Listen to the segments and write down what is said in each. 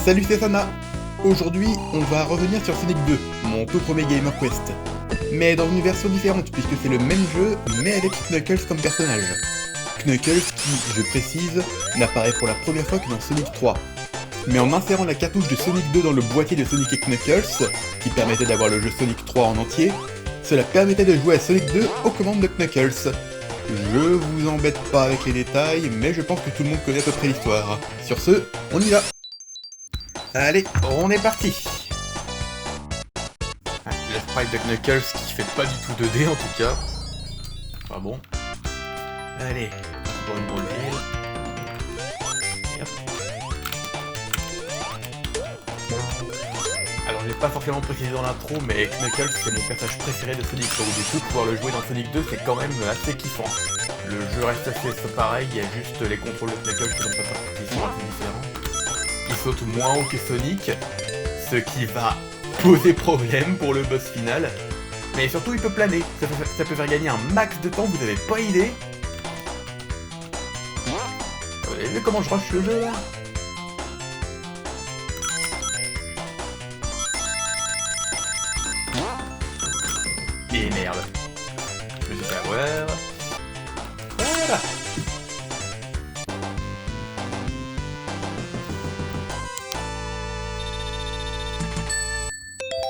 Salut, c'est Sana. Aujourd'hui, on va revenir sur Sonic 2, mon tout premier Game of Quest. Mais dans une version différente, puisque c'est le même jeu, mais avec Knuckles comme personnage. Knuckles qui, je précise, n'apparaît pour la première fois que dans Sonic 3. Mais en insérant la cartouche de Sonic 2 dans le boîtier de Sonic et Knuckles, qui permettait d'avoir le jeu Sonic 3 en entier, cela permettait de jouer à Sonic 2 aux commandes de Knuckles. Je vous embête pas avec les détails, mais je pense que tout le monde connaît à peu près l'histoire. Sur ce, on y va. Allez, on est parti. Le sprite de Knuckles qui fait pas du tout 2D en tout cas. Enfin bon. Allez, pour une grosse ville. Et hop. Alors je l'ai pas forcément précisé dans l'intro, mais Knuckles c'est mon personnage préféré de Sonic, donc du coup pouvoir le jouer dans Sonic 2 c'est quand même assez kiffant. Le jeu reste assez pareil, il y a juste les contrôles de Knuckles qui sont assez différents. Il saute moins haut que Sonic, ce qui va poser problème pour le boss final. Mais surtout il peut planer, ça peut faire gagner un max de temps, vous avez pas idée. Vous avez vu comment je rush le jeu là? Et merde. Je me suis fait avoir. Voilà.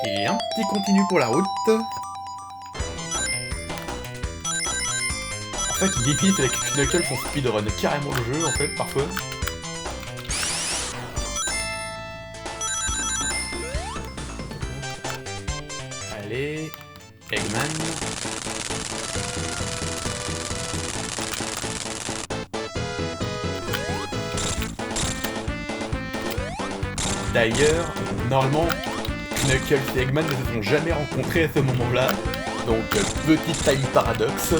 Et un petit continu pour la route. En fait, limite avec Knuckles on speedrun carrément le jeu en fait parfois. Allez, Eggman. D'ailleurs, normalement, Knuckles et Eggman ne se sont jamais rencontrés à ce moment-là, donc petit tiny paradoxe.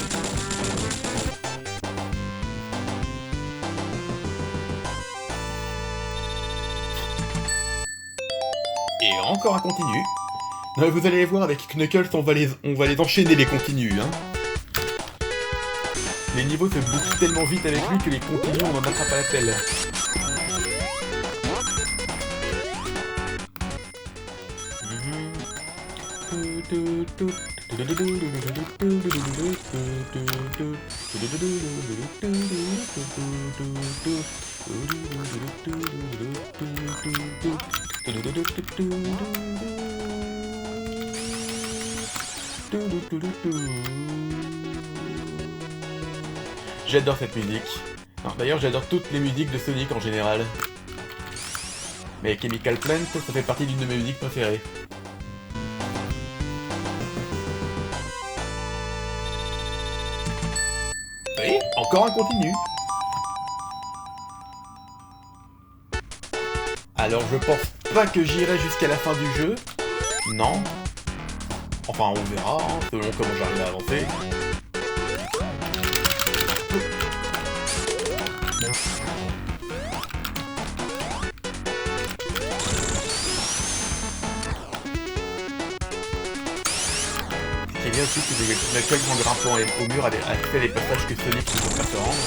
Et encore un continu. Vous allez voir avec Knuckles, on va les enchaîner les continus, hein. Les niveaux se bouclent tellement vite avec lui que les continus on en attrape à la pelle. J'adore cette musique. D'ailleurs, j'adore toutes les musiques de Sonic en général. Mais Chemical Plant, ça fait partie d'une de mes musiques préférées. Oui, encore un continu. Alors je pense pas que j'irai jusqu'à la fin du jeu. Non. Enfin on verra, hein, selon comment j'arrive à avancer. Ce qui est bien aussi, c'est que Knuckles en grimpant au mur a fait les passages que Sonic ne peut pas se rendre.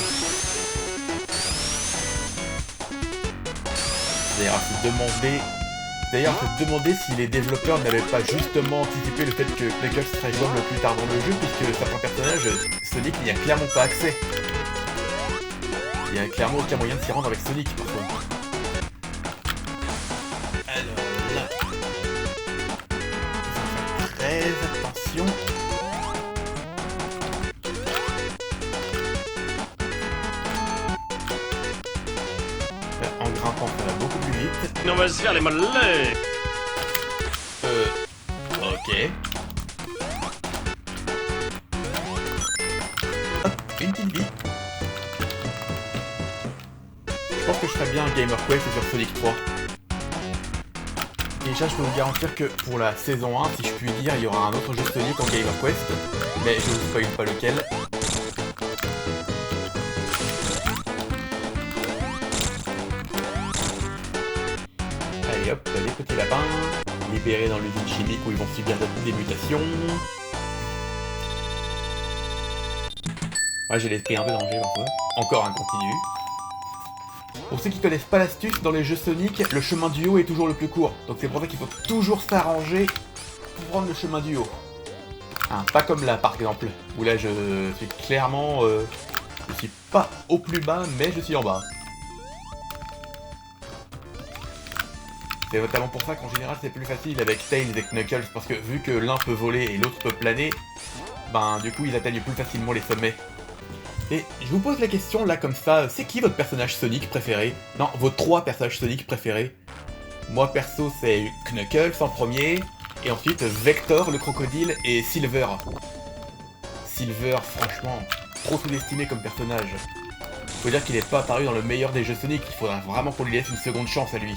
D'ailleurs, se demander si les développeurs n'avaient pas justement anticipé le fait que Knuckles serait jouable plus tard dans le jeu, puisque certains personnages, Sonic n'y a clairement pas accès. Il n'y a clairement aucun moyen de s'y rendre avec Sonic, parfois. Alors là... Très attention... En grimpant, ça va beaucoup plus vite. On va se faire les mollets. Ok. Hop, une petite vie. Je pense que je ferais bien un Game of Quest sur Sonic 3. Déjà, je peux vous garantir que pour la saison 1, si je puis dire, il y aura un autre jeu Sonic en Game of Quest. Mais je vous spoil pas lequel. Allez hop, les petits lapins, libérés dans l'usine chimique où ils vont subir des mutations. Ouais, j'ai l'esprit un peu danger parfois. Encore un continu. Pour ceux qui connaissent pas l'astuce, dans les jeux Sonic, le chemin du haut est toujours le plus court. Donc c'est pour ça qu'il faut toujours s'arranger pour prendre le chemin du haut. Hein, pas comme là par exemple, où là je suis clairement... je suis pas au plus bas, mais je suis en bas. C'est notamment pour ça qu'en général c'est plus facile avec Tails et Knuckles, parce que vu que l'un peut voler et l'autre peut planer, ben du coup ils atteignent plus facilement les sommets. Et je vous pose la question là comme ça, c'est qui votre personnage Sonic préféré? Non, vos 3 personnages Sonic préférés. Moi perso c'est Knuckles en premier, et ensuite Vector le crocodile et Silver. Silver franchement, trop sous-estimé comme personnage. Faut dire qu'il n'est pas apparu dans le meilleur des jeux Sonic, il faudra vraiment qu'on lui laisse une seconde chance à lui.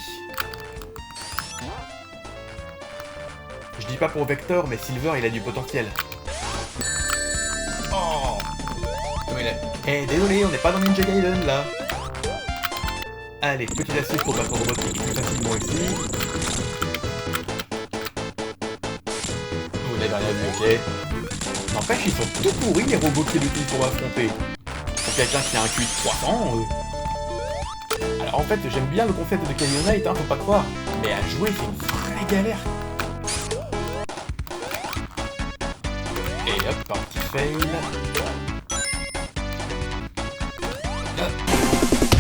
Je dis pas pour Vector, mais Silver il a du potentiel. Oh! Eh, désolé, on n'est pas dans Ninja Gaiden là. Allez, petite astuce pour battre robotique plus facilement ici. Vous n'avez rien vu, ok. N'empêche, ils sont tout pourris les robots qui l'utilisent pour affronter. Pour quelqu'un qui a un QI de 300... Alors en fait, j'aime bien le concept de Canyon Knight, hein, faut pas croire. Mais à jouer, c'est une vraie galère. Et hop, un petit fail.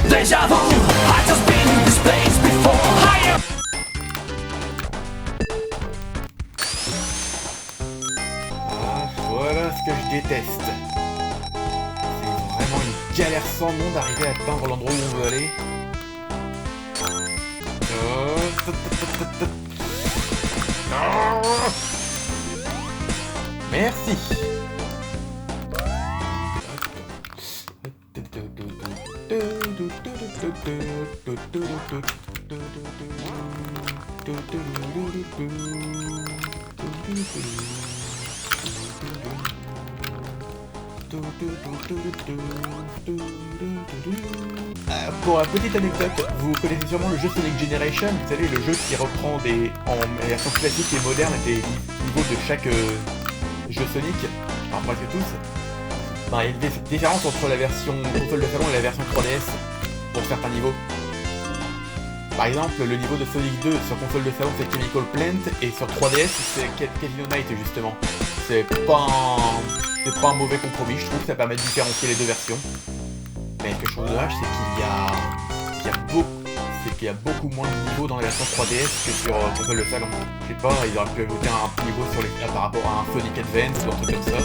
Déjà vu, I just been in this place before. Higher. Ah, voilà ce que je déteste. C'est vraiment une galère sans nom d'arriver à atteindre l'endroit où on veut aller. Merci. Pour la petite anecdote, vous connaissez sûrement le jeu Sonic Generation, vous savez, le jeu qui reprend en version classique et moderne des niveaux de chaque jeu Sonic, enfin presque tous. Ben, il y a une différence entre la version console de salon et la version 3DS pour certains niveaux. Par exemple, le niveau de Sonic 2 sur console de salon c'est Chemical Plant et sur 3DS c'est Casino Night justement. C'est pas un mauvais compromis, je trouve que ça permet de différencier les deux versions. Mais quelque chose de dommage, c'est qu'il y a beaucoup moins de niveaux dans la version 3DS que sur console de salon. Je sais pas, ils auraient pu ajouter un niveau par rapport à un Sonic Advance ou un truc comme ça.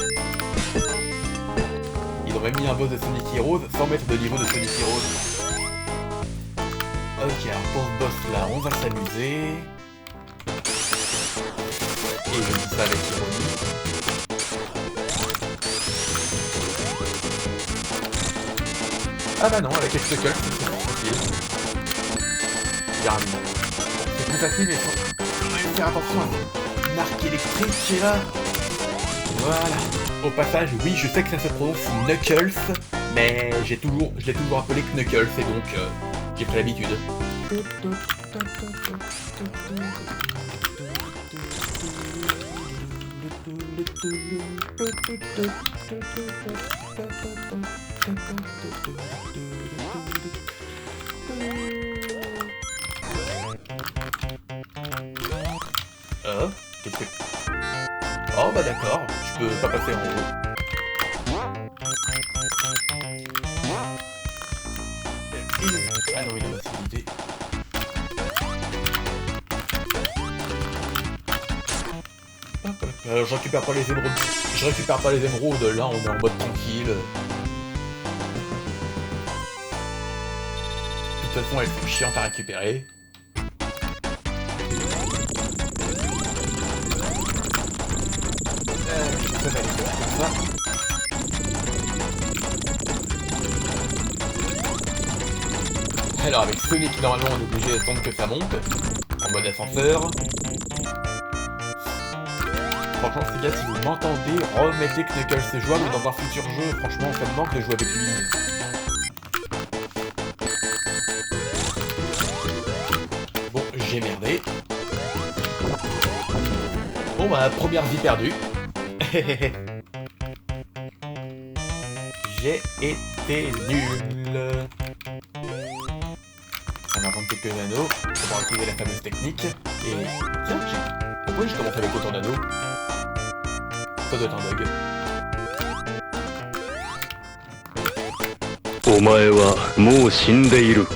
Ils ont même mis un boss de Sonic Heroes sans mettre de niveau de Sonic Heroes. Ok, alors pour ce boss là, on va s'amuser. Et je dis ça avec ironie. Ah bah non, avec Knuckles, c'est facile. Carrément. C'est plus facile, mais faut faire attention à une arc électrique qui est là. Voilà. Au passage, oui, je sais que ça se prononce Knuckles, mais je l'ai toujours appelé Knuckles, et donc j'ai pris l'habitude. Qu'est-ce que... Oh bah d'accord, je peux pas passer en haut. Ah non, il a la possibilité. Alors je récupère pas les émeraudes. Je récupère pas les émeraudes, là on est en mode tranquille. De toute façon elles sont chiantes à récupérer. Ça va aller comme ça. Alors avec Sonic normalement on est obligé d'attendre que ça monte. En mode ascenseur. Franchement les gars, si vous m'entendez, remettez Knuckles jouable dans un futur jeu. Franchement ça me manque de jouer avec lui. Bon, j'ai merdé. Bon bah première vie perdue. J'ai été nul. quelques anneaux pour pouvoir utiliser la fameuse technique. Et tiens, pourquoi j'ai commencé avec autant d'anneaux? Ça doit être un bug. お前はもう死んでいる。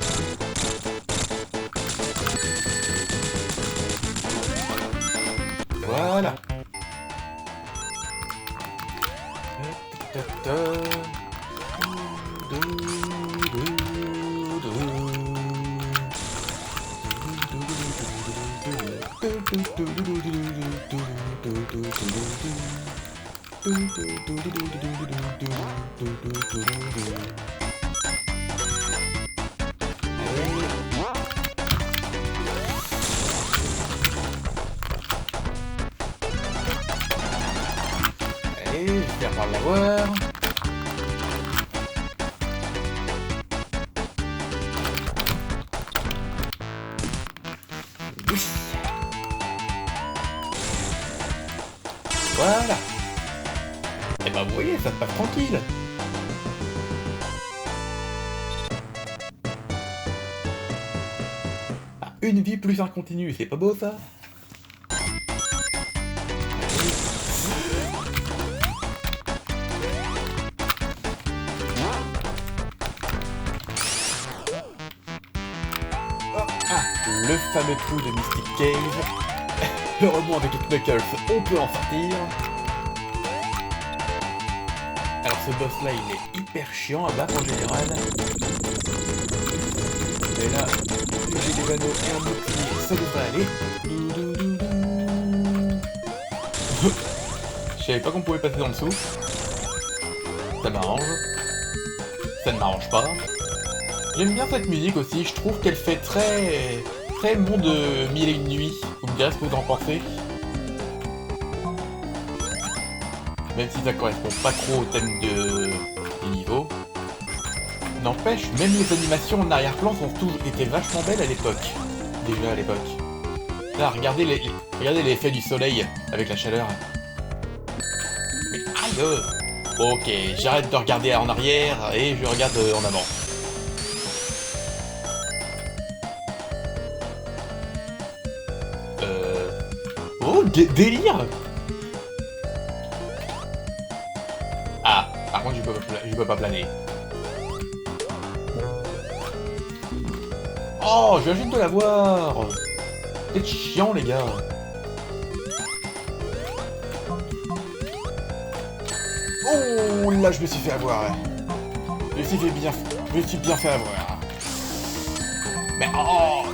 Voilà. Allez, j'espère pas l'avoir. Oui. Voilà. Et bah vous voyez, ça se passe tranquille. Ah, une vie plus un continu, c'est pas beau ça? Ah, le fameux trou de Mystic Cave. Heureusement avec les Knuckles, on peut en sortir. Alors ce boss là, il est hyper chiant à battre en général. Mais là, j'ai des anneaux et un bouclier, ça devrait aller. Je savais pas qu'on pouvait passer en dessous. Ça m'arrange. Ça ne m'arrange pas. J'aime bien cette musique aussi, je trouve qu'elle fait très monde de Mille et une nuits. Vous me direz ce que vous en pensez. Même si ça correspond pas trop au thème des niveaux. N'empêche, même les animations en arrière-plan sont toujours été vachement belles à l'époque. Déjà à l'époque. Là, regardez l'effet du soleil avec la chaleur. Mais aïe! Ok, j'arrête de regarder en arrière et je regarde en avant. Oh, délire! Ah, par contre, je peux pas planer. Oh, je viens juste de la voir! C'est chiant, les gars. Oh, là, je me suis fait avoir. Je me suis bien fait avoir. Mais oh!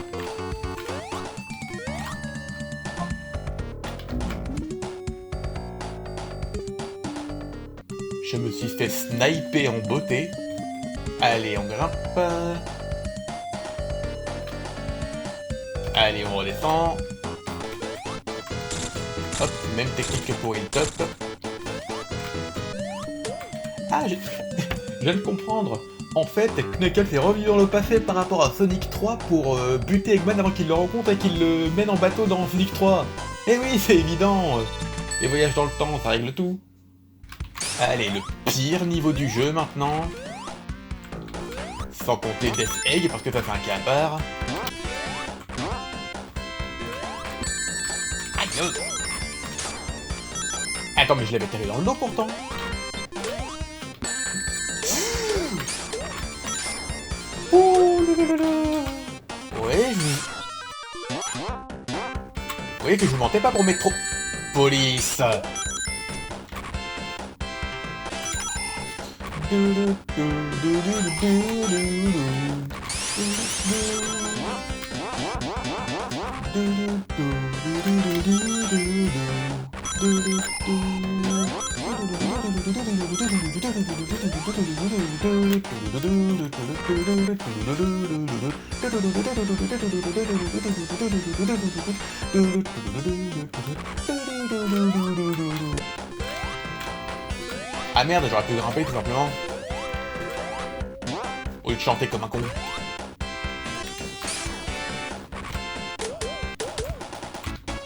Je me suis fait sniper en beauté. Allez, on grimpe. Allez, on redescend. Hop, même technique que pour Hilltop. Ah, je viens de comprendre. En fait, Knuckles est revenu dans le passé par rapport à Sonic 3 pour buter Eggman avant qu'il le rencontre et qu'il le mène en bateau dans Sonic 3. Eh oui, c'est évident. Les voyages dans le temps, ça règle tout. Allez, le pire niveau du jeu maintenant. Sans compter Death Egg, parce que ça fait un cas à part. Aïe! Attends, mais je l'avais tiré dans le dos pourtant. Oh, ouais, vous voyez que je mentais pas pour Metropolis. Ah merde, j'aurais pu grimper tout simplement. Au lieu de chanter comme un con.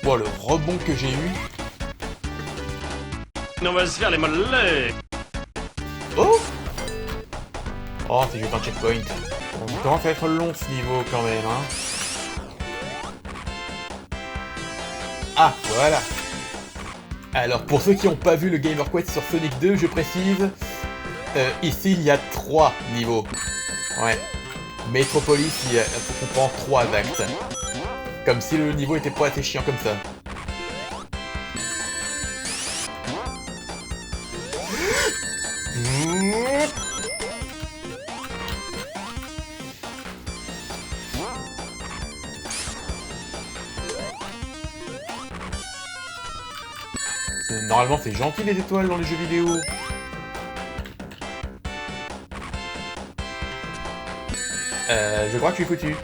Oh, le rebond que j'ai eu. On va se faire les mollets. Oh! Oh, c'est juste un checkpoint. Bon, ça commence à être long ce niveau quand même, hein. Ah, voilà. Alors, pour ceux qui n'ont pas vu le Gamer Quest sur Sonic 2, je précise, ici, il y a 3 niveaux. Ouais. Metropolis, on comprend 3 actes. Comme si le niveau était pas assez chiant comme ça. Normalement, c'est gentil les étoiles dans les jeux vidéo. Je crois que je suis foutu.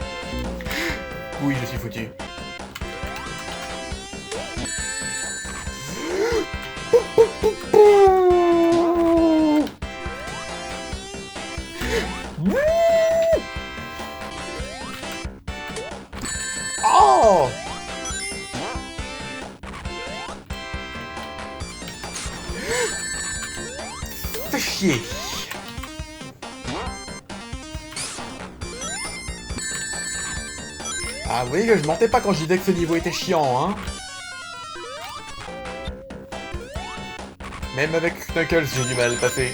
Oui, je suis foutu. Oh! Fais chier. Ah oui, je mentais pas quand je disais que ce niveau était chiant, hein. Même avec Knuckles, j'ai du mal à le passer.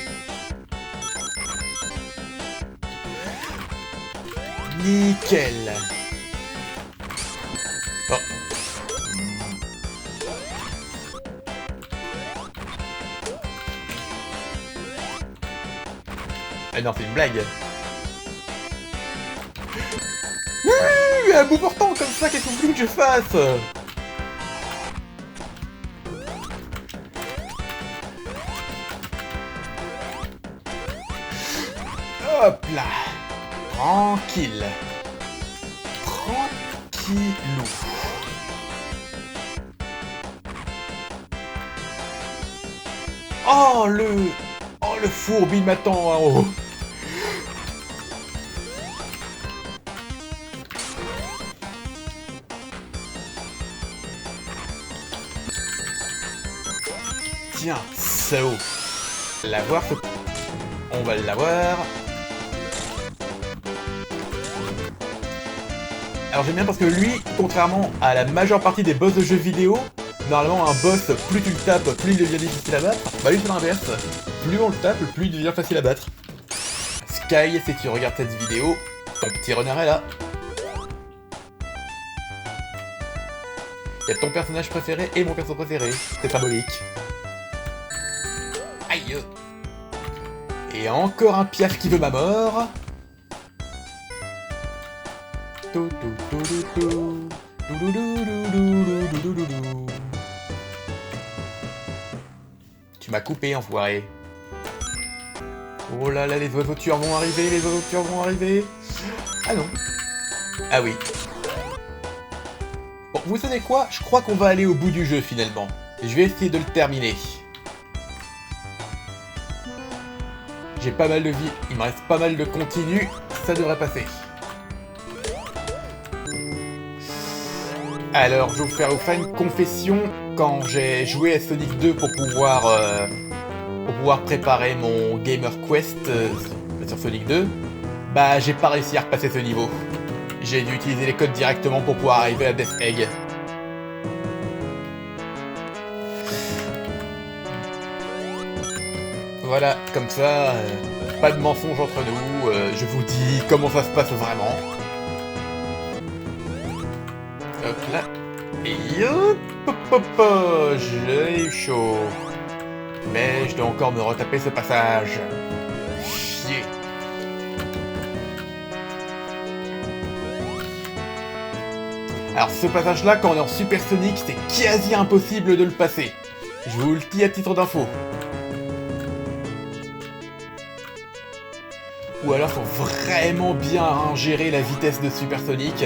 Nickel. Oh. Ah non, c'est une blague. Un bout portant comme ça, qu'est-ce que vous voulez que je fasse? Hop là. Tranquille. Tranquillou. Oh le fourbe, il m'attend en haut. Tiens, so. L'avoir, on va l'avoir. Alors j'aime bien parce que lui, contrairement à la majeure partie des boss de jeux vidéo, normalement un boss, plus tu le tapes, plus il devient difficile à battre. Bah lui c'est l'inverse. Plus on le tape, plus il devient facile à battre. Sky, si tu regardes cette vidéo, ton petit renard est là. Il y a ton personnage préféré et mon perso préféré. C'est symbolique. Aïe. Et encore un piaf qui veut ma mort. Tu m'as coupé, enfoiré. Oh là là, les oiseaux tueurs vont arriver, les oiseaux tueurs vont arriver. Ah non. Ah oui. Bon, vous savez quoi? Je crois qu'on va aller au bout du jeu, finalement. Je vais essayer de le terminer. J'ai pas mal de vie, il me reste pas mal de continu, ça devrait passer. Alors, je vais vous faire une confession. Quand j'ai joué à Sonic 2 pour pouvoir préparer mon Gamer Quest sur Sonic 2, bah j'ai pas réussi à repasser ce niveau. J'ai dû utiliser les codes directement pour pouvoir arriver à Death Egg. Voilà, comme ça, pas de mensonge entre nous, je vous dis comment ça se passe vraiment. Hop là. Et hop, hop, hop, hop, j'ai eu chaud. Mais je dois encore me retaper ce passage. Chier. Alors ce passage-là, quand on est en Super Sonic, c'est quasi impossible de le passer. Je vous le dis à titre d'info. Ou alors faut vraiment bien gérer la vitesse de Super Sonic.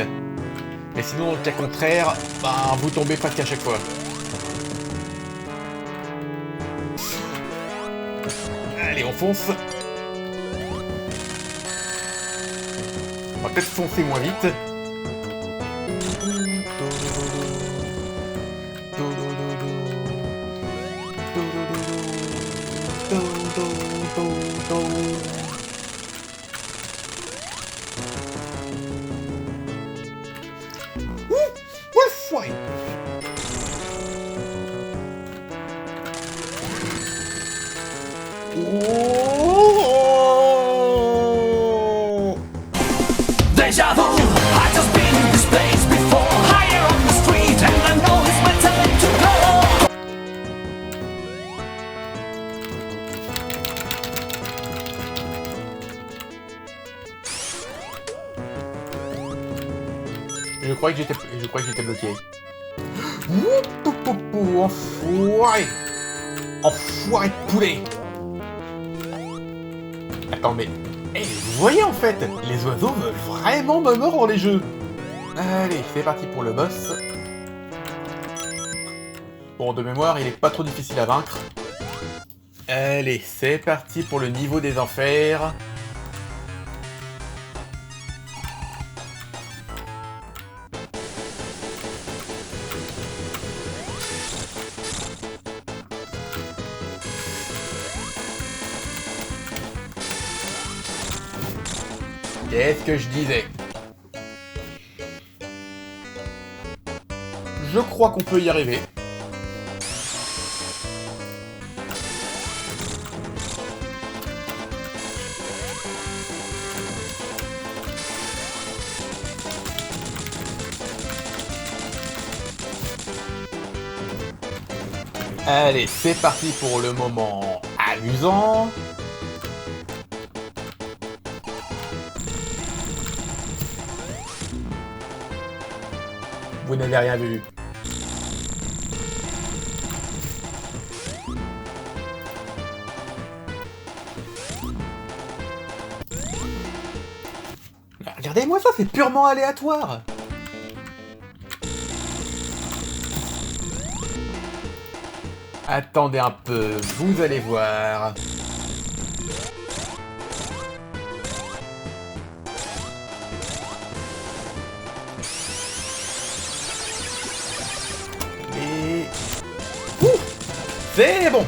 Mais sinon, dans le cas contraire, ben, vous tombez presque à chaque fois. Allez, on fonce. On va peut-être foncer moins vite. croyais que j'étais bloqué. Enfoiré. Enfoiré de poulet. Attends, mais... Eh, vous voyez en fait, les oiseaux veulent vraiment me mordre dans les jeux. Allez, c'est parti pour le boss. Bon, de mémoire, il est pas trop difficile à vaincre. Allez, c'est parti pour le niveau des enfers. Qu'est-ce que je disais? Je crois qu'on peut y arriver. Allez, c'est parti pour le moment amusant. Vous n'avez rien vu. Regardez-moi ça, c'est purement aléatoire. Attendez un peu, vous allez voir. Et... C'est bon.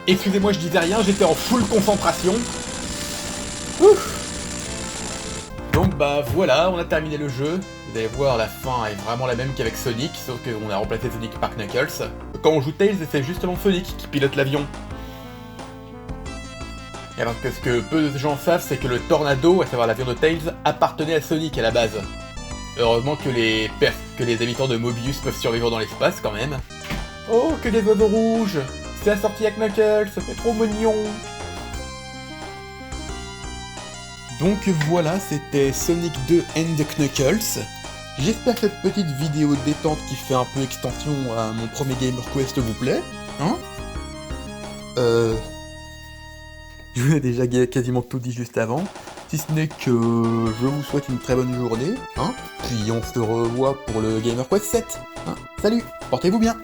Excusez-moi, je disais rien, j'étais en full concentration. Ouf. Donc bah voilà, on a terminé le jeu. Vous allez voir, la fin est vraiment la même qu'avec Sonic, sauf qu'on a remplacé Sonic par Knuckles. Quand on joue Tails, c'est justement Sonic qui pilote l'avion. Et alors que ce que peu de gens savent, c'est que le Tornado, à savoir l'avion de Tails, appartenait à Sonic à la base. Heureusement que les habitants de Mobius peuvent survivre dans l'espace quand même. Oh, que des oiseaux rouges! C'est assorti à Knuckles, c'est trop mignon! Donc voilà, c'était Sonic 2 and Knuckles. J'espère que cette petite vidéo détente qui fait un peu extension à mon premier GamerQuest vous plaît. Hein? Je vous ai déjà quasiment tout dit juste avant. Si ce n'est que je vous souhaite une très bonne journée. Hein? Puis on se revoit pour le GamerQuest 7. Hein? Salut, portez-vous bien!